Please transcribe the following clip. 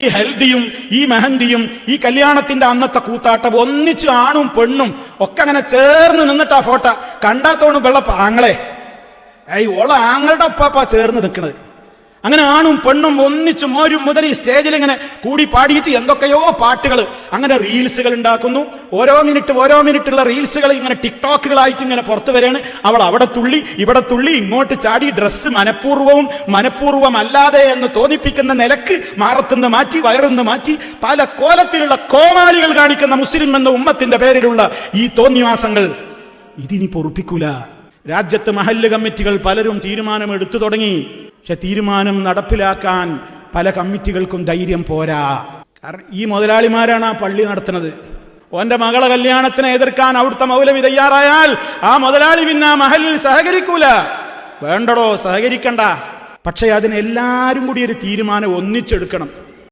ഈ ഹൽദിയും ഈ മെഹന്തിയും ഈ കല്യാണത്തിന്റെ അന്നത്തെ കൂത്താട്ടം ഒന്നിച്ച് ആണും പെണ്ണും ഒക്കെ അങ്ങനെ ചേർന്ന് നിന്നിട്ടാ ഫോട്ടോ കണ്ടാത്തോണും വെള്ള ആങ്ങളെ ഓള ആങ്ങളുടെ ഒപ്പാ ചേർന്ന് നിൽക്കണത്. അങ്ങനെ ആണും പെണ്ണും ഒന്നിച്ച് മോരും മുതൽ ഈ സ്റ്റേജിൽ ഇങ്ങനെ കൂടി പാടിയിട്ട് എന്തൊക്കെയോ പാട്ടുകൾ, അങ്ങനെ റീൽസുകൾ ഉണ്ടാക്കുന്നു. ഓരോ മിനിറ്റുള്ള റീൽസുകൾ ഇങ്ങനെ ടിക്ടോക്കുകളായിട്ട് ഇങ്ങനെ പുറത്തു വരികയാണ്. അവൾ അവിടെ തുള്ളി ഇവിടെ തുള്ളി ഇങ്ങോട്ട് ചാടി, ഡ്രസ്സ് മനഃപൂർവ്വമല്ലാതെ എന്ന് തോന്നിപ്പിക്കുന്ന നിലക്ക് മാറത്തുനിന്ന് മാറ്റി വയറുന്ന് മാറ്റി പല കോലത്തിലുള്ള കോമാളികൾ കാണിക്കുന്ന മുസ്ലിം എന്ന ഉമ്മത്തിന്റെ പേരിലുള്ള ഈ തോന്നിവാസങ്ങൾ ഇതിനി പൊറുപ്പിക്കൂല. രാജ്യത്ത് മഹല്ല് കമ്മിറ്റികൾ പലരും തീരുമാനം എടുത്തു തുടങ്ങി. പക്ഷെ തീരുമാനം നടപ്പിലാക്കാൻ പല കമ്മിറ്റികൾക്കും ധൈര്യം പോരാ. കാരണം ഈ മുതലാളിമാരാണ് ആ പള്ളി നടത്തുന്നത്. ഓന്റെ മകളെ കല്യാണത്തിനെ എതിർക്കാൻ അവിടുത്തെ മൗലവി തയ്യാറായാൽ ആ മുതലാളി പിന്നെ ആ മഹലിൽ സഹകരിക്കൂല. വേണ്ടടോ, സഹകരിക്കണ്ട. പക്ഷെ അതിന് എല്ലാവരും കൂടി ഒരു തീരുമാനം ഒന്നിച്ചെടുക്കണം.